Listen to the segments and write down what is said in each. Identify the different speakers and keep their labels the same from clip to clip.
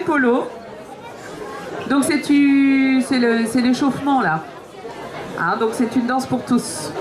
Speaker 1: polo. Donc c'est l'échauffement là. Hein, donc c'est une danse pour tous.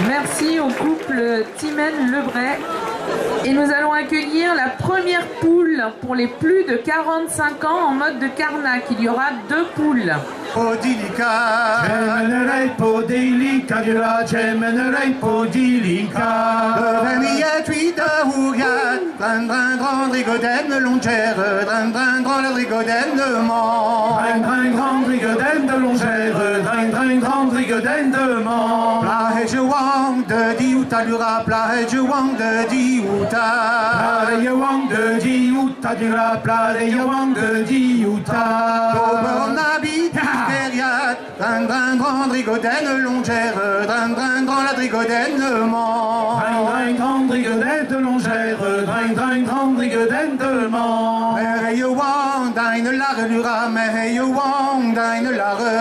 Speaker 1: Merci au couple Timen-Lebray. Et nous allons accueillir la première poule pour les plus de 45 ans en mode de Carnac. Il y aura 2 poules.
Speaker 2: Podilica, cemenerei podilica, gira cemenerei podilica. Venilla tuita houria, dran dran dran rigodène longère, dran dran dran la rigodène de Mans. Dran dran dran rigodène de longère, dran dran dran rigodène de Mans. Plage wang de diouta dura, plage wang de diouta. Plage wang de diouta dura, plage wang de diouta. Bon habit. Dran dran dran rigodène longère, dran dran dran la rigodène de Mans. Dran dran dran rigodène longère, dran dran dran rigodène de Mans. Merveille wang deine lare dura, merveille wang deine lare.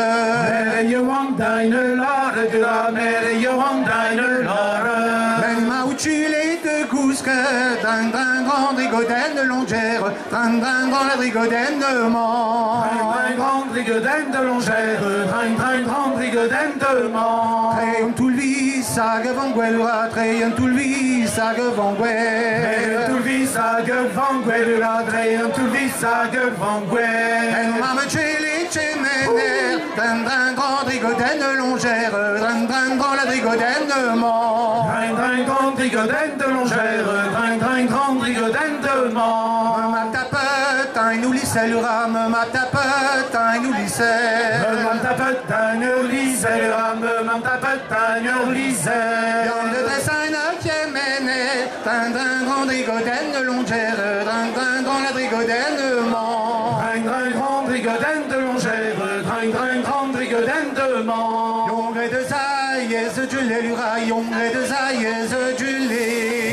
Speaker 2: Merveille wang deine lare dura, merveille wang deine lare. Ben mauchile de cousque, dran dran dran rigodène longère, dran dran dran la rigodène de Mans. Dran dran dran rigodène de longère, dran dran dran rigodène de Mans. Treien tulvi sage vanguelura, treien tulvi sage vanguel. Treien tulvi sage vanguelura, treien tulvi sage vanguel. En mame cele cemener, dran dran dran rigodène longère, dran dran dran la rigodène de Mans. Dran dran dran rigodène de longère, dran dran dran rigodène de Mans. Ma tapette, un oulisselura, ma tapette, un oulisel. Ma tapette, un oulisselura, ma tapette, un oulisel. Dans le dessin qui est mené, dran dran dran rigodène de longère, dran dran dran la rigodène de Mans. Dran dran dran rigodène de longère, dran dran dran rigodène de Mans. Yongre de zaïez du lélura, yongre de zaïez du lé.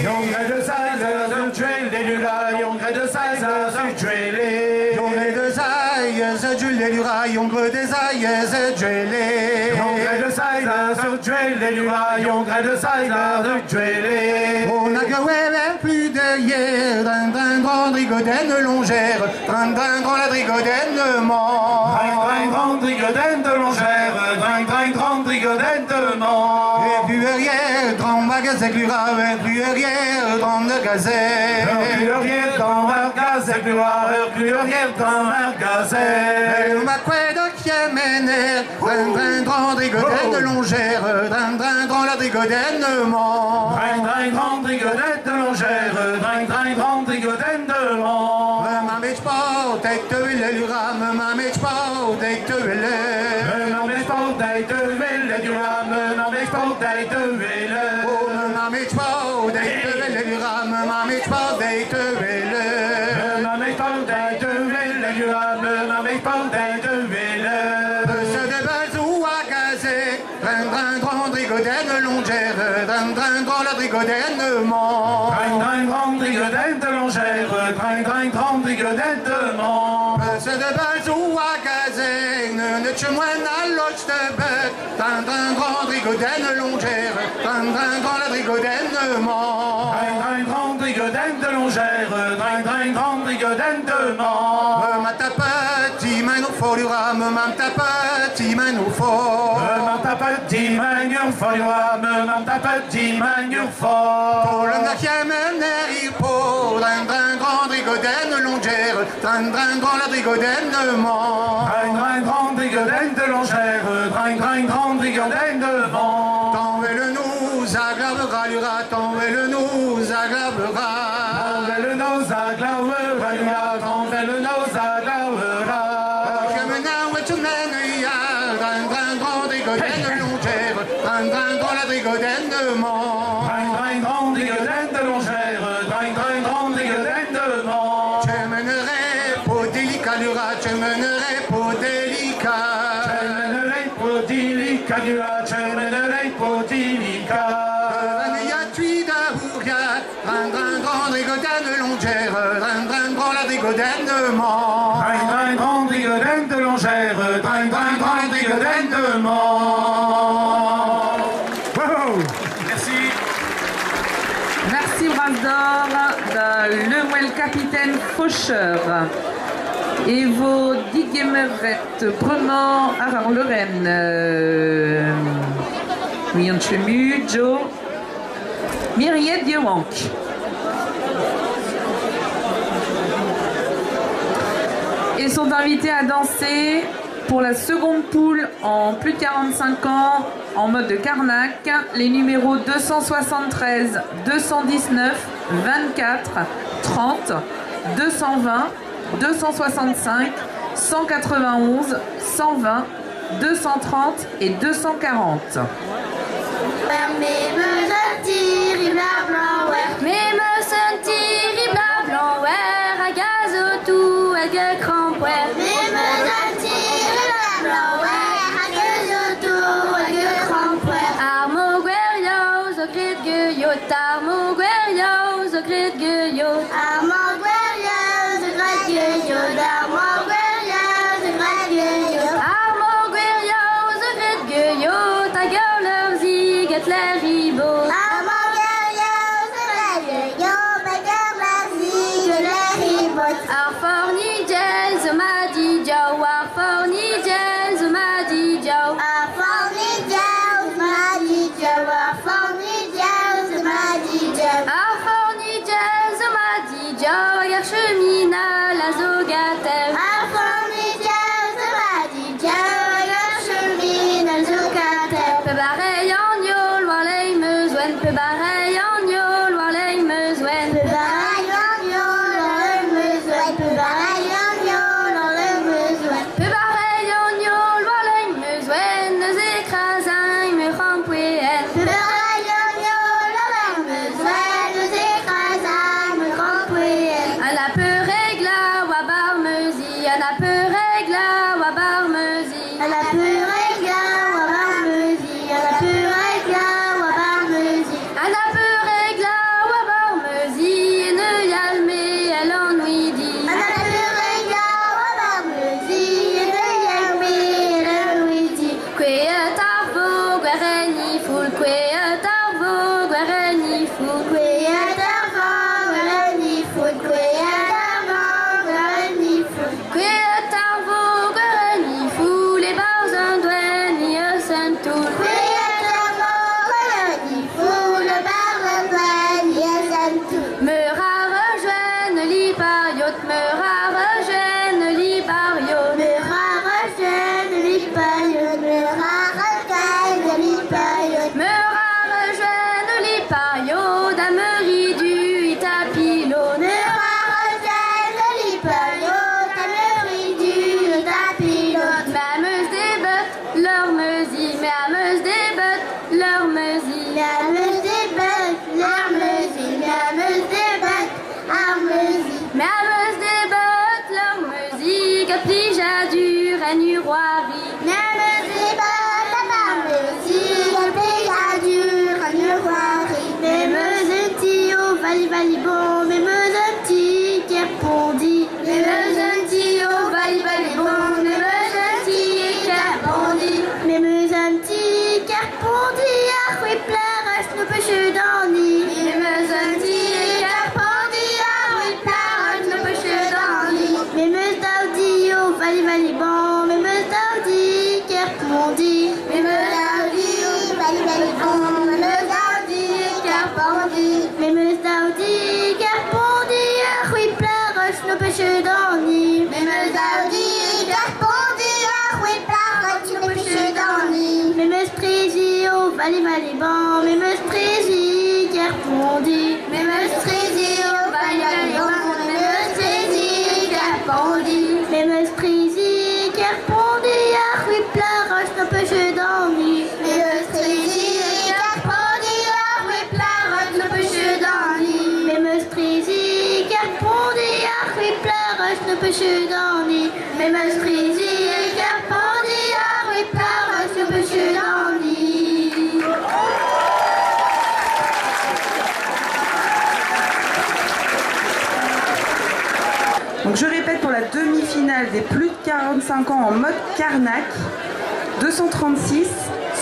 Speaker 2: Yongre de zaïez du lélura, yongre de zaïez du lé. Yongre de zaïez du lélura, yongre de zaïez du lé. Yongre de zaïez du lélura, yongre de zaïez du lé. On a que plus de hier, dran dran dran rigodène longère, dran dran dran la rigodène de Mans. Dran dran dran rigodène de longère, dran dran dran rigodène de Mans. Et plus arrière, dran magasin glura, et plus arrière, dran de gazette. Plus arrière, dran magasin glura, et plus arrière, dran magasin. Et ma couette qui est mené, dran dran dran rigodène longère, dran dran dran la rigodène de Mans. Dran dran dran rigodène de longère, dran dran dran rigodène de Mans. Ma mèche pas, tête de lélura, ma mèche pas, tête de lélura. Ma mèche pas, tête de lélura, ma mèche pas, tête de lélura. Oh, ma mèche pas, tête de lélura, ma mèche pas, tête de lélura. Ma mèche pas, tête de lélura, ma mèche pas, tête de lélura. Ce de bazou à gazé, dran dran dran rigodène longère, dran dran dran la rigodène de Mans. Dran dran dran rigodène de longère, dran dran dran rigodène de Mans. Ce de bazou à gazé, ne te moine à l'oche de bête, dran dran dran rigodène longère, dran dran dran la rigodène de Mans. Dran dran dran rigodène de longère, dran dran dran rigodène de Mans. Ma tapette, man au folura, ma tapette, man au fort. Ma tapette, man au folura, ma tapette, man au fort. Pour le nachiam n'arrive pas, dran dran dran rigodène longère, dran dran dran la rigodène de Mans. Dran dran dran rigodène de longère, dran dran dran rigodène de Mans. Tant le nous aggravera l'ura, tant le nous aggravera. Tant le nous aggravera l'ura, tant le nous aggravera. Je me n'en tu mènes ya, dran dran dran rigodène longère, dran dran dran la rigodène de Mans. Dran dran dran rigodène de longère, dran dran dran rigodène de Mans. Je mènerai pour délicat l'ura, je mènerai pour délicat. Je mènerai pour délicat l'ura, je mènerai pour délicat. Venilla tuida houria, dran dran dran rigodène longère, dran dran dran la rigodène de Mans. Dran dran dran rigodène de longère, dran dran dran rigodène de Mans. Wow. Merci.
Speaker 1: Merci Brasdor, le Mouel Capitaine Faucheur. Et vos diguemerettes, Bremont, Lorraine. Nguyen Chemu, Joe, Myriette Diewank. Ils sont invités à danser pour la seconde poule en plus de 45 ans en mode de Karnak, les numéros 273, 219, 24, 30, 220, 265, 191, 120, 230 et 240.
Speaker 3: Donc je répète, pour la demi-finale des plus de 45 ans en mode Karnak, 236,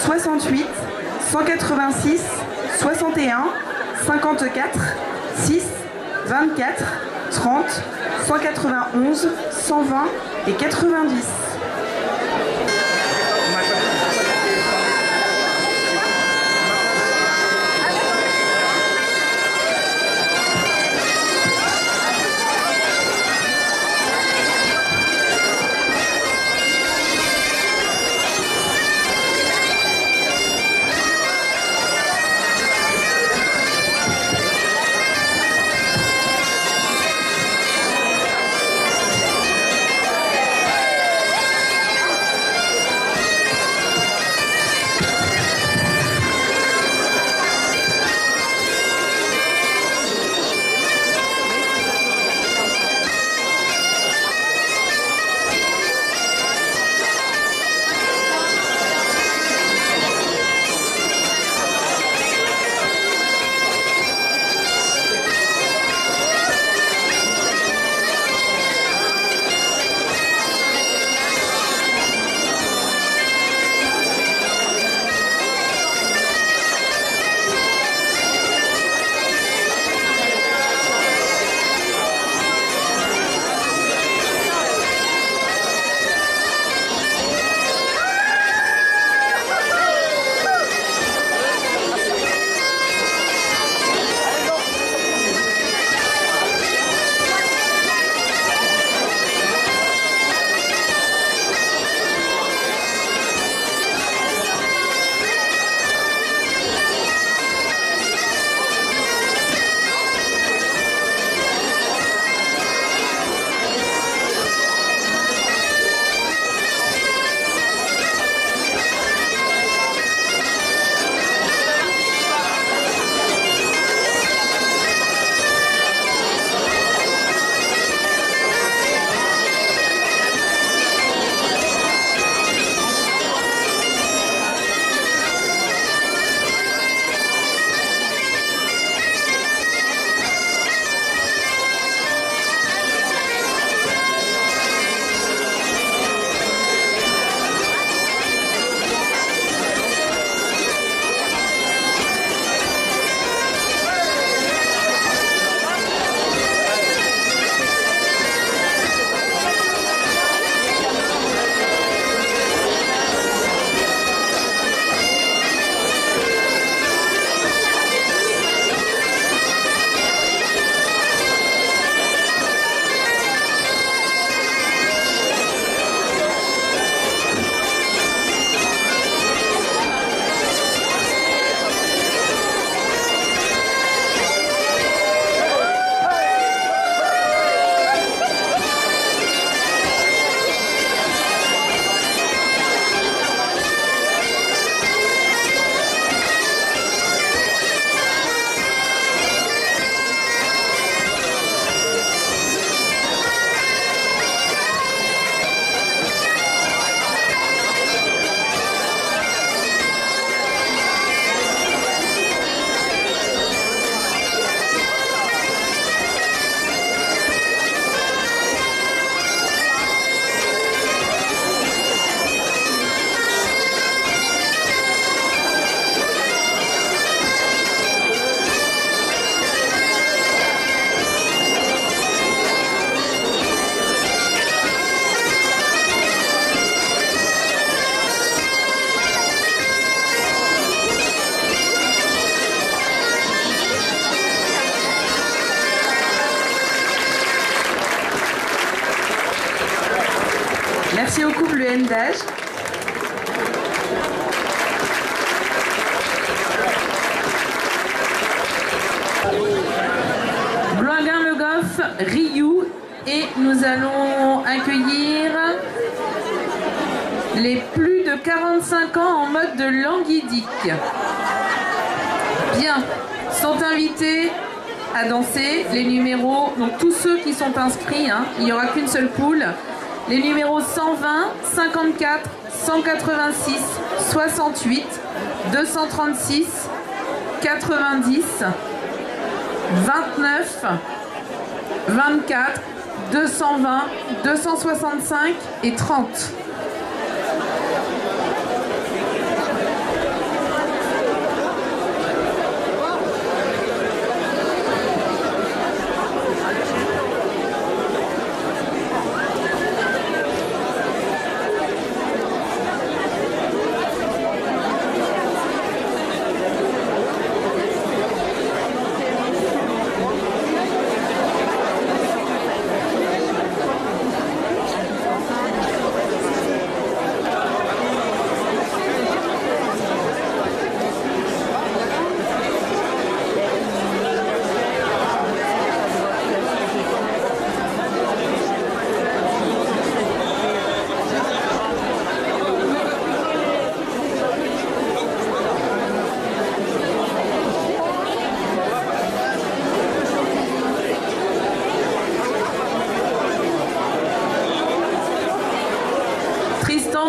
Speaker 3: 68, 186, 61, 54, 6, 24, 30, 191, 120 et 90. Merci au couple Hendage.
Speaker 1: Bloingin-Le Goff, Rioux, et nous allons accueillir les plus de 45 ans en mode de languidique. Bien, sont invités à danser les numéros, donc tous ceux qui sont inscrits, hein, il n'y aura qu'une seule poule, les numéros 120, 54, 186, 68, 236, 90, 29, 24, 220, 265 et 30.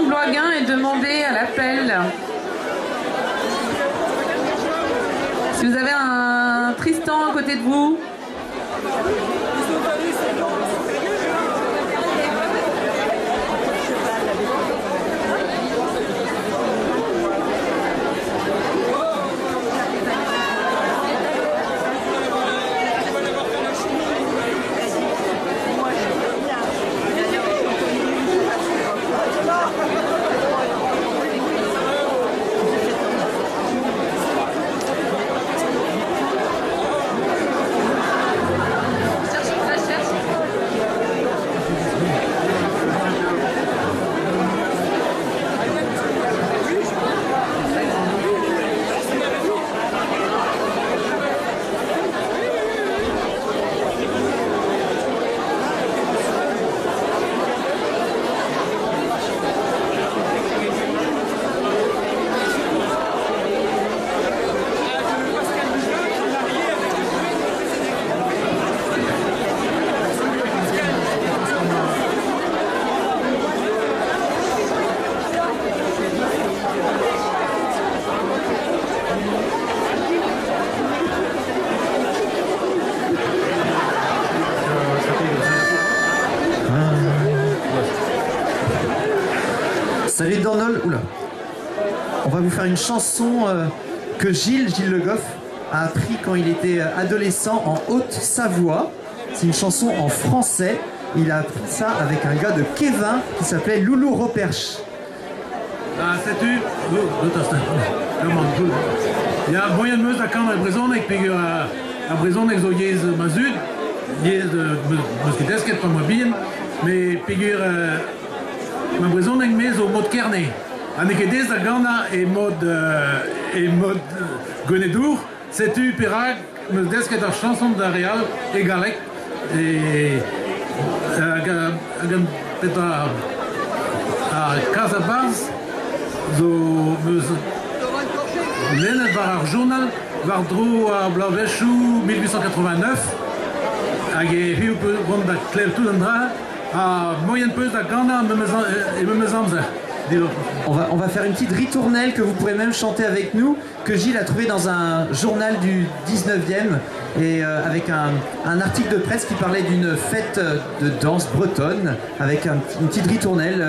Speaker 1: Bloingin est demandé à l'appel. Si vous avez un Tristan à côté de vous.
Speaker 4: Salut Donald, oula. On va vous faire une chanson que Gilles Le Goff a appris quand il était adolescent en Haute-Savoie. C'est une chanson en français. Il a appris ça avec un gars de Kevin qui s'appelait Loulou Roperche.
Speaker 5: Sais-tu? Il y a moyen de meuse à quand à Brezon avec figure à Brezon avec zoyez mazud, yez de mosquites qui est pas mobile, mais figure ma Brezon avec mes au mode kerné. Anekedes à Gana et mode Gonedour, sais-tu Pirag, me des qui est la chanson d'Aréal et Galec et à Casabaz. Zo Lenet var ar journal var dro a Blavechou 1889 hag e hiu peu gant da klev tout an dra a moyen peus da gana e memes amzer.
Speaker 4: On va faire une petite ritournelle que vous pourrez même chanter avec nous, que Gilles a trouvé dans un journal du 19e, et avec un article de presse qui parlait d'une fête de danse bretonne, avec une petite ritournelle,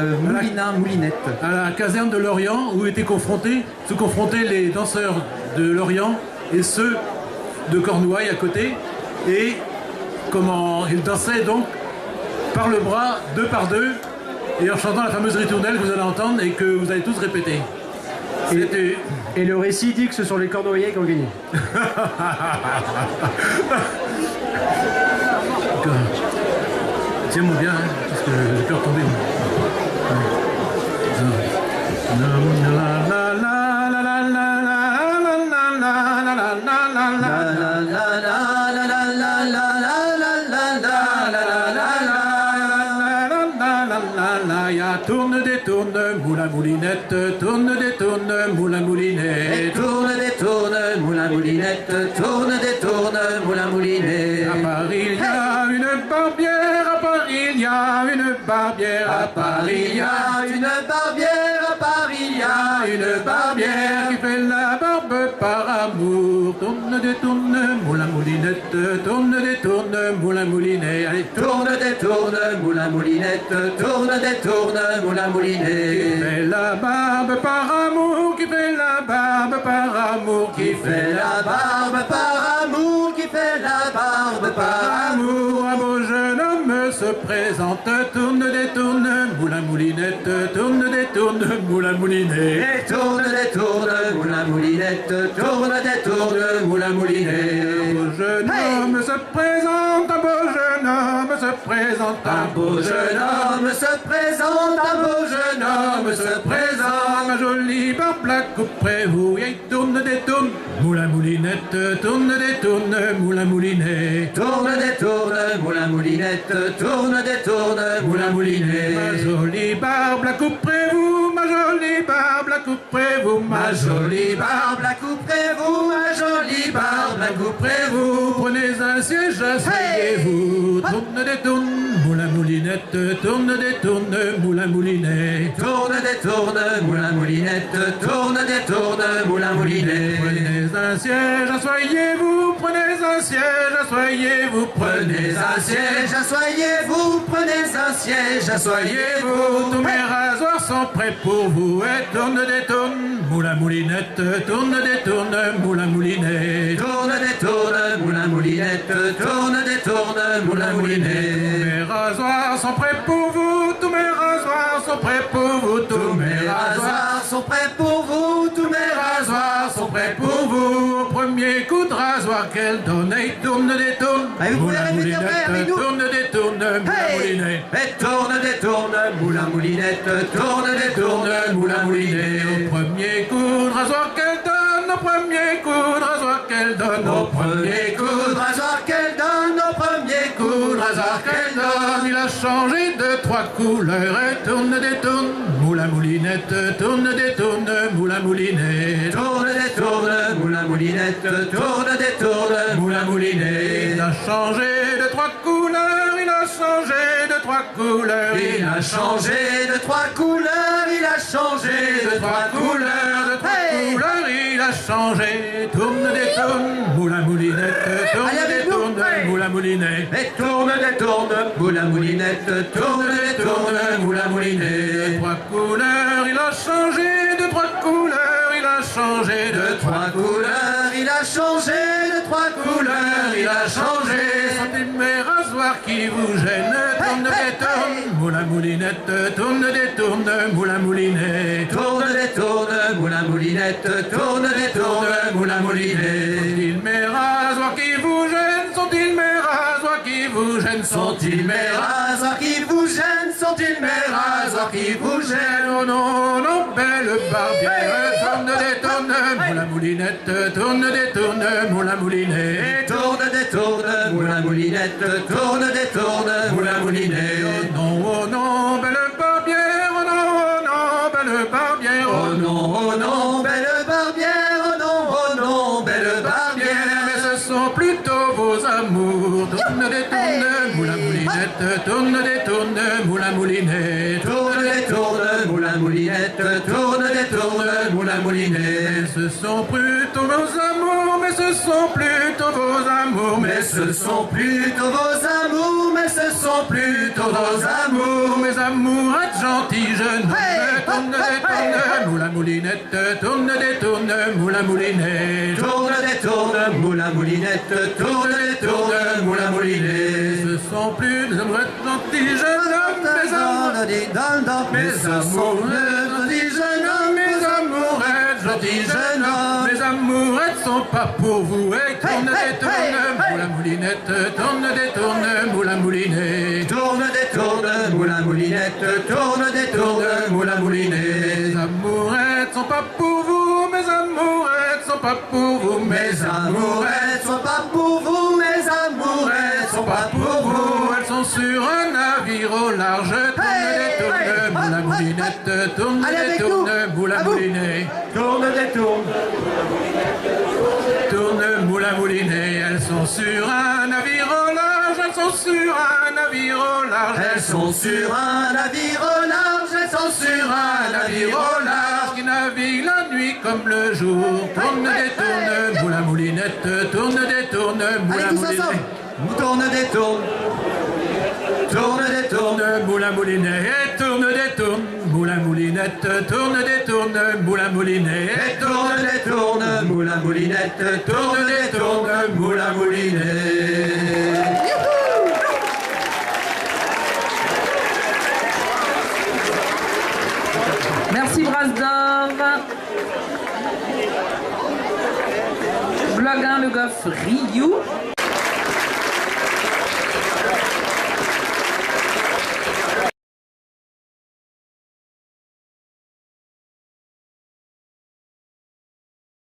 Speaker 4: moulinette.
Speaker 5: À la caserne de Lorient, où étaient se confrontaient les danseurs de Lorient et ceux de Cornouailles à côté, et comment ils dansaient donc par le bras, deux par deux, et en chantant la fameuse ritournelle que vous allez entendre et que vous allez tous répéter.
Speaker 6: Et le récit dit que ce sont les Cornouaillais qui ont gagné.
Speaker 5: Tiens-moi bien, hein, parce que j'ai peur de tomber. Ouais. Tourne, détourne, moulin, moulinette, tourne, détourne, moulin, moulinet.
Speaker 4: Tourne, détourne, moulin, moulinette, tourne, détourne, moulin, moulinet.
Speaker 5: À Paris, il y a une barbière, à Paris, il y a une barbière,
Speaker 4: À Paris, il y a une barbière, à Paris, il y a une barbière
Speaker 5: qui fait la barbe par amour. Tourne, détourne, moulin, moulinette, tourne, détourne, moulin, moulinet. Allez,
Speaker 4: Tourne, détourne, moulin, moulinette, tourne, détourne, moulin, moulinet.
Speaker 5: qui fait la barbe par amour, qui fait la barbe par amour,
Speaker 4: Qui fait la barbe par amour, qui fait la barbe par amour.
Speaker 5: Un beau jeune homme se présente, tourne, détourne, moulin, moulinette, tourne, détourne, moulin, moulinet.
Speaker 4: Tourne, détourne, moulin, moulinette, tourne, détourne, moulin, moulinet.
Speaker 5: Un beau jeune homme se présente, un beau jeune homme se présente,
Speaker 4: Un beau jeune homme se présente, un beau jeune homme se présente.
Speaker 5: Ma jolie barbe la couperait vous, et tourne, détourne, moulin, moulinette, tourne, détourne, moulin, moulinet.
Speaker 4: Tourne, détourne, moulin, moulinette, tourne, détourne, moulin, moulinet.
Speaker 5: Ma jolie barbe la couperait vous, ma jolie barbe la couperait vous,
Speaker 4: Ma jolie barbe la couperez-vous, ma jolie barbe la couperez-vous.
Speaker 5: Prenez un siège, asseyez-vous, tourne, détourne, moulin, moulinette, tourne, détourne, moulin, moulinet.
Speaker 4: Tourne, détourne, moulin, moulinette, tourne, détourne, moulin, moulinet.
Speaker 5: Prenez un siège, asseyez-vous, prenez un siège, asseyez-vous,
Speaker 4: Prenez un siège, asseyez-vous, prenez un siège, asseyez-vous.
Speaker 5: Tous mes rasoirs sont prêts pour vous, et tourne, détourne, moulin, moulinette, tourne, détourne, moulin, moulinet.
Speaker 4: Tourne, détourne, moulin, moulinette, tourne, détourne, moulin, moulinet.
Speaker 5: Mes rasoirs sont prêts pour vous, tous mes rasoirs sont prêts pour vous, tous
Speaker 4: Mes rasoirs sont prêts pour vous, tous mes rasoirs sont prêts pour vous.
Speaker 5: Au premier coup de rasoir qu'elle donne, et tourne, détourne,
Speaker 4: Allez, vous pouvez
Speaker 5: moulin,
Speaker 4: répéter après avec nous.
Speaker 5: tourne, détourne, moulin, moulinet.
Speaker 4: Et tourne, détourne, moulin, moulinette, tourne, détourne, moulin, moulinet.
Speaker 5: Au premier coup de rasoir qu'elle donne, au premier coup de rasoir qu'elle donne,
Speaker 4: Au premier coup de rasoir qu'elle donne, au premier coup de rasoir qu'elle donne.
Speaker 5: il a changé de trois couleurs, et tourne, détourne, moulin, moulinette, tourne, détourne, moulin, moulinet.
Speaker 4: Tourne, détourne, moulin, moulinette, tourne, détourne, moulin, moulinet.
Speaker 5: Il a changé de trois couleurs, il a changé de trois couleurs.
Speaker 4: Il a changé de trois couleurs, il a changé de trois couleurs,
Speaker 5: de trois couleurs, il a changé. Tourne, détourne, moulin, moulinette, tourne,
Speaker 4: Allez avec nous.
Speaker 5: détourne, moulin, moulinet.
Speaker 4: Et tourne, détourne, moulin, moulinette, tourne, détourne, moulin, moulinet.
Speaker 5: De trois couleurs, il a changé, de trois couleurs, il a changé,
Speaker 4: De trois couleurs, il a changé, de trois couleurs, il a changé.
Speaker 5: Sentez mes rasoirs qui vous gênent, tourne, détourne, moulin, moulinette, tourne, détourne, moulin, moulinet.
Speaker 4: Tourne, détourne, moulin, moulinette, tourne, détourne, moulin, moulinet.
Speaker 5: Sont-ils mes rasoirs qui vous gênent, sont-ils mes rasoirs qui vous gênent,
Speaker 4: Sont-ils mes rasoirs qui vous gênent? Sont-ils mes rasoirs qui vous gênent?
Speaker 5: Oh non, non, belle barbière, tourne, détourne, moulin, moulinette, tourne, détourne, moulin, moulinet.
Speaker 4: Tourne, détourne, moulin, moulinette, tourne, détourne, moulin, moulinet.
Speaker 5: Oh non, belle barbière, oh non, belle barbière,
Speaker 4: Oh non, belle barbière, oh non, belle barbière.
Speaker 5: mais ce sont plutôt vos amours. Tourne, détourne, moulin, moulinette, tourne, détourne, moulin, moulinet.
Speaker 4: Tourne, détourne, moulin, moulinette, tourne, détourne, moulin, moulinet.
Speaker 5: Ce sont plutôt vos amours, mais ce sont plutôt vos amours,
Speaker 4: Mais ce sont plutôt vos amours, mais ce sont plutôt vos amours.
Speaker 5: mes amourettes gentils jeunes hommes. Tourne, détourne, moulin, moulinette, tourne, détourne, moulin, moulinet.
Speaker 4: Tourne, détourne, moulin, moulinette, tourne, détourne, moulin, moulinet.
Speaker 5: Ce sont plus des amourettes gentils jeunes hommes, mes amourettes,
Speaker 4: Mes amourettes, jeunes hommes,
Speaker 5: mes amourettes gentils jeunes hommes, mes amourettes sont pas pour vous. Et tourne, détourne, moulin, moulinette, tourne, détourne, moulin, moulinet.
Speaker 4: Tourne, détourne, moulin, moulinette, tourne, détourne, moulin, moulinet.
Speaker 5: Mes amourettes pas pour vous, mes amourettes sont pas pour vous,
Speaker 4: Mes amourettes sont pas pour vous, mes amourettes sont pas pour vous.
Speaker 5: elles sont sur un navire au large. Tourne, moule à moulinette, tourne,
Speaker 4: Allez avec
Speaker 5: détourne,
Speaker 4: nous.
Speaker 5: moule à
Speaker 4: À vous.
Speaker 5: moulinet.
Speaker 4: Tourne, détourne.
Speaker 5: Tourne, moule à moulinet, elles sont sur un navire au large, elles sont sur un navire au large.
Speaker 4: Elles sont sur un navire au large, elles sont sur un navire au large.
Speaker 5: qui navigue la nuit comme le jour. Tourne, détourne, moule à moulinette, tourne, détourne, moule
Speaker 4: Allez
Speaker 5: à
Speaker 4: tous
Speaker 5: moulinet.
Speaker 4: ensemble. Tourne, détourne. Tourne, détourne.
Speaker 5: Tourne, moule à moulinet, et tourne, détourne, moule à moulinette, tourne, détourne, moule à moulinet,
Speaker 4: Et tourne, détourne, moule à moulinette. Tourne, détourne, moule à moulinet.
Speaker 1: Merci Brasdov. Bloguin Le Goff Ryu.